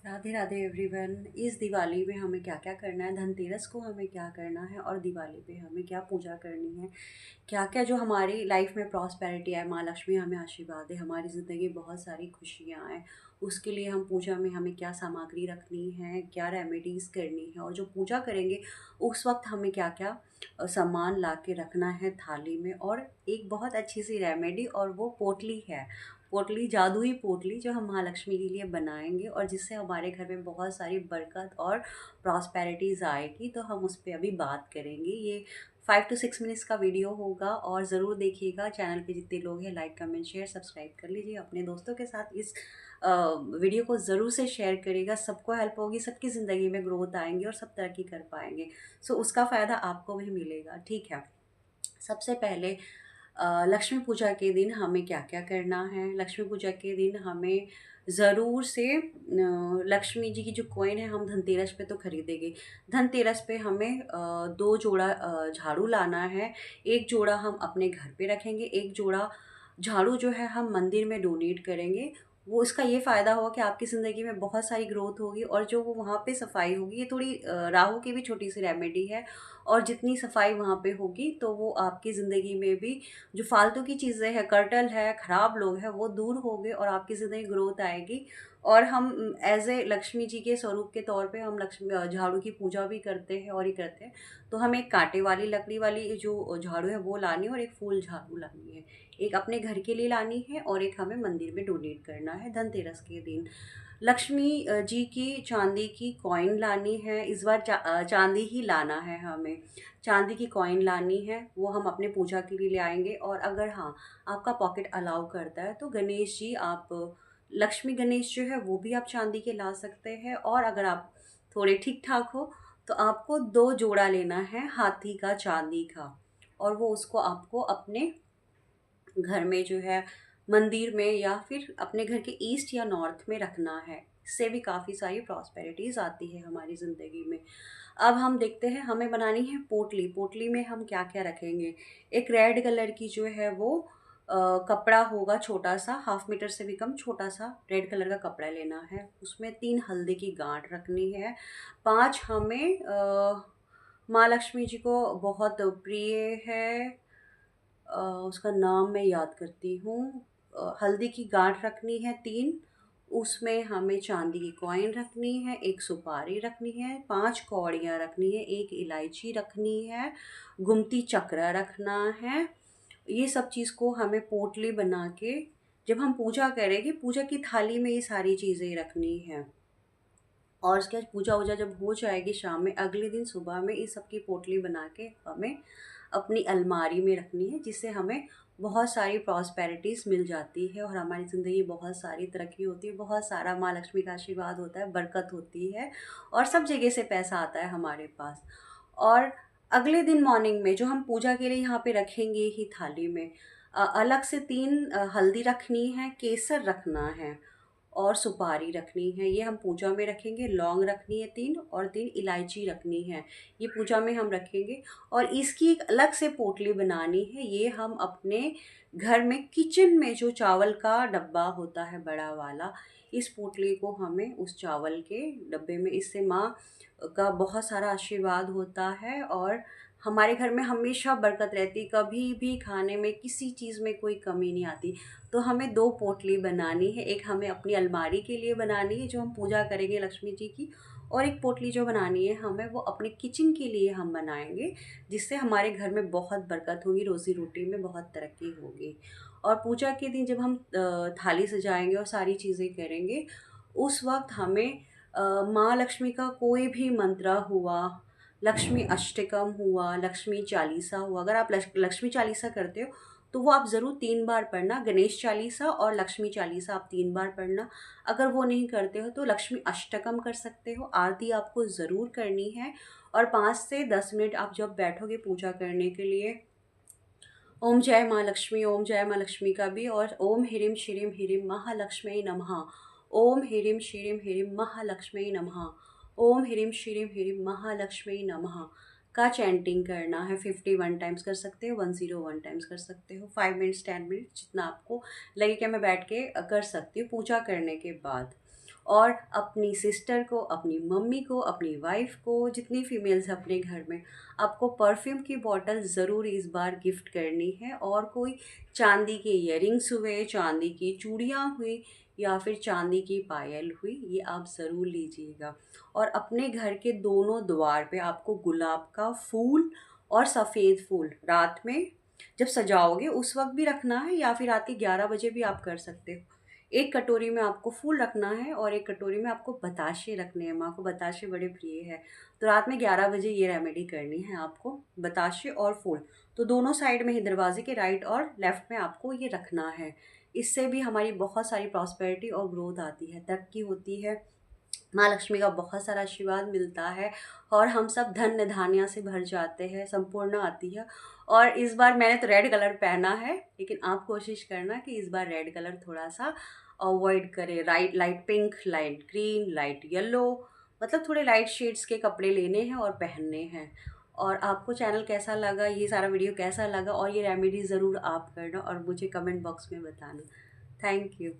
Radhe Radhe everyone. इस दिवाली में हमें क्या क्या करना है, धनतेरस को हमें क्या करना है और दिवाली पे हमें क्या पूजा करनी है, क्या क्या जो हमारी लाइफ में प्रॉस्पेरिटी है, माँ लक्ष्मी हमें आशीर्वाद दे, हमारी ज़िंदगी में बहुत सारी खुशियाँ आए, उसके लिए हम पूजा में हमें क्या सामग्री रखनी है, क्या रेमेडीज़ करनी है और जो पूजा करेंगे उस वक्त हमें क्या क्या सामान ला के रखना है थाली में। और एक बहुत अच्छी सी रेमेडी और वो पोटली है, पोटली, जादुई पोटली जो हम महालक्ष्मी के लिए बनाएंगे और जिससे हमारे घर में बहुत सारी बरकत और प्रॉस्पेरिटीज़ आएगी। तो हम उस पर अभी बात करेंगे। ये 5 to 6 मिनट्स का वीडियो होगा और ज़रूर देखिएगा। चैनल पे जितने लोग हैं लाइक कमेंट शेयर सब्सक्राइब कर लीजिए। अपने दोस्तों के साथ इस वीडियो को ज़रूर से शेयर करिएगा। सबको हेल्प होगी, सबकी ज़िंदगी में ग्रोथ आएंगी और सब तरक्की कर पाएंगे। सो उसका फ़ायदा आपको भी मिलेगा। ठीक है, सबसे पहले लक्ष्मी पूजा के दिन हमें क्या क्या करना है। लक्ष्मी पूजा के दिन हमें ज़रूर से लक्ष्मी जी की जो कॉइन है हम धनतेरस पे तो खरीदेंगे। धनतेरस पे हमें 2 जोड़ा झाड़ू लाना है। एक जोड़ा हम अपने घर पे रखेंगे, एक जोड़ा झाड़ू जो है हम मंदिर में डोनेट करेंगे। वो इसका ये फ़ायदा होगा कि आपकी ज़िंदगी में बहुत सारी ग्रोथ होगी और जो वो वहाँ पे सफाई होगी, ये थोड़ी राहु की भी छोटी सी रेमेडी है। और जितनी सफाई वहाँ पे होगी तो वो आपकी ज़िंदगी में भी जो फालतू की चीज़ें हैं, कर्टल है, ख़राब लोग हैं, वो दूर होंगे और आपकी ज़िंदगी ग्रोथ आएगी। और हम एज ए लक्ष्मी जी के स्वरूप के तौर पे हम लक्ष्मी झाड़ू की पूजा भी करते हैं और ये करते हैं। तो हमें एक कांटे वाली लकड़ी वाली जो झाड़ू है वो लानी है और एक फूल झाड़ू लानी है। एक अपने घर के लिए लानी है और एक हमें मंदिर में डोनेट करना है धनतेरस के दिन। लक्ष्मी जी की चांदी की कॉइन लानी है। इस बार चांदी ही लाना है हमें। चांदी की कॉइन लानी है, वो हम अपने पूजा के लिए ले आएंगे। और अगर हाँ, आपका पॉकेट अलाउ करता है तो गणेश जी, आप लक्ष्मी गणेश जो है वो भी आप चांदी के ला सकते हैं। और अगर आप थोड़े ठीक ठाक हो तो आपको 2 जोड़ा लेना है हाथी का, चांदी का। और वो उसको आपको अपने घर में जो है मंदिर में या फिर अपने घर के ईस्ट या नॉर्थ में रखना है। इससे भी काफ़ी सारी प्रॉस्पेरिटीज़ आती है हमारी ज़िंदगी में। अब हम देखते हैं, हमें बनानी है पोटली। पोटली में हम क्या क्या रखेंगे। एक रेड कलर की जो है वो कपड़ा होगा, छोटा सा, 1/2 मीटर से भी कम, छोटा सा रेड कलर का कपड़ा लेना है। उसमें 3 हल्दी की गांठ रखनी है। 5 हमें माँ लक्ष्मी जी को बहुत प्रिय है, उसका नाम मैं याद करती हूँ। हल्दी की गांठ रखनी है 3। उसमें हमें चांदी की कॉइन रखनी है, एक सुपारी रखनी है, 5 कौड़ियाँ रखनी है, एक इलायची रखनी है, गुमती चक्र रखना है। ये सब चीज़ को हमें पोटली बना के जब हम पूजा करेंगे, पूजा की थाली में ये सारी चीज़ें रखनी है। और उसके बाद पूजा वूजा जब हो जाएगी शाम में, अगले दिन सुबह में इस सब की पोटली बना के हमें अपनी अलमारी में रखनी है, जिससे हमें बहुत सारी प्रॉस्पेरिटीज़ मिल जाती है और हमारी ज़िंदगी बहुत सारी तरक्की होती है, बहुत सारा माँ लक्ष्मी का आशीर्वाद होता है, बरकत होती है और सब जगह से पैसा आता है हमारे पास। और अगले दिन मॉर्निंग में जो हम पूजा के लिए यहाँ पे रखेंगे ही थाली में, अलग से 3 हल्दी रखनी है, केसर रखना है और सुपारी रखनी है। ये हम पूजा में रखेंगे। लौंग रखनी है 3 और 3 इलायची रखनी है। ये पूजा में हम रखेंगे। और इसकी एक अलग से पोटली बनानी है। ये हम अपने घर में किचन में जो चावल का डब्बा होता है बड़ा वाला, इस पोटली को हमें उस चावल के डब्बे में, इससे माँ का बहुत सारा आशीर्वाद होता है और हमारे घर में हमेशा बरकत रहती, कभी भी खाने में किसी चीज़ में कोई कमी नहीं आती। तो हमें 2 पोटली बनानी है। एक हमें अपनी अलमारी के लिए बनानी है जो हम पूजा करेंगे लक्ष्मी जी की, और एक पोटली जो बनानी है हमें वो अपने किचन के लिए हम बनाएंगे, जिससे हमारे घर में बहुत बरकत होगी, रोज़ी रोटी में बहुत तरक्की होगी। और पूजा के दिन जब हम थाली सजाएंगे और सारी चीज़ें करेंगे, उस वक्त हमें माँ लक्ष्मी का कोई भी मंत्र हुआ, लक्ष्मी अष्टकम हुआ, लक्ष्मी चालीसा हुआ, अगर आप लक्ष्मी चालीसा करते हो तो वो आप ज़रूर 3 बार पढ़ना। गणेश चालीसा और लक्ष्मी चालीसा आप 3 बार पढ़ना। अगर वो नहीं करते हो तो लक्ष्मी अष्टकम कर सकते हो। आरती आपको ज़रूर करनी है। और 5 से 10 मिनट आप जब बैठोगे पूजा करने के लिए, ओम जय माँ लक्ष्मी, ओम जय माँ लक्ष्मी का भी, और ओम ह्रीम श्रीम ह्रीम महालक्ष्मी नमः, ओम ह्रीम श्रीम ह्रीम महालक्ष्मी नमः, ओम ह्रीम श्रीम ह्रीम महालक्ष्मी नमः का चैंटिंग करना है। 51 टाइम्स कर सकते हो, 101 टाइम्स कर सकते हो, 5 मिनट्स 10 मिनट्स जितना आपको लगे कि मैं बैठ के कर सकती हूँ पूजा करने के बाद। और अपनी सिस्टर को, अपनी मम्मी को, अपनी वाइफ को, जितनी फीमेल्स हैं अपने घर में, आपको परफ्यूम की बॉटल ज़रूर इस बार गिफ्ट करनी है। और कोई चांदी के इयररिंग्स हुए, चांदी की चूड़ियाँ हुई या फिर चांदी की पायल हुई, ये आप ज़रूर लीजिएगा। और अपने घर के दोनों द्वार पे आपको गुलाब का फूल और सफ़ेद फूल रात में जब सजाओगे उस वक्त भी रखना है, या फिर रात के 11 बजे भी आप कर सकते हो। एक कटोरी में आपको फूल रखना है और एक कटोरी में आपको बताशे रखने हैं। माँ को बताशे बड़े प्रिय है, तो रात में 11 बजे ये रेमेडी करनी है आपको, बताशे और फूल। तो दोनों साइड में ही, दरवाजे के राइट और लेफ्ट में आपको ये रखना है। इससे भी हमारी बहुत सारी प्रॉस्पेरिटी और ग्रोथ आती है, तरक्की होती है, माँ लक्ष्मी का बहुत सारा आशीर्वाद मिलता है और हम सब धन्य धान्य से भर जाते हैं, संपूर्णा आती है। और इस बार मैंने तो रेड कलर पहना है, लेकिन आप कोशिश करना कि इस बार रेड कलर थोड़ा सा अवॉइड करें। Light light pink, light green, light yellow, मतलब थोड़े लाइट शेड्स के कपड़े लेने हैं और पहनने हैं। और आपको चैनल कैसा लगा, ये सारा वीडियो कैसा लगा, और ये रेमेडी ज़रूर आप करना और मुझे कमेंट बॉक्स में बताना। Thank you.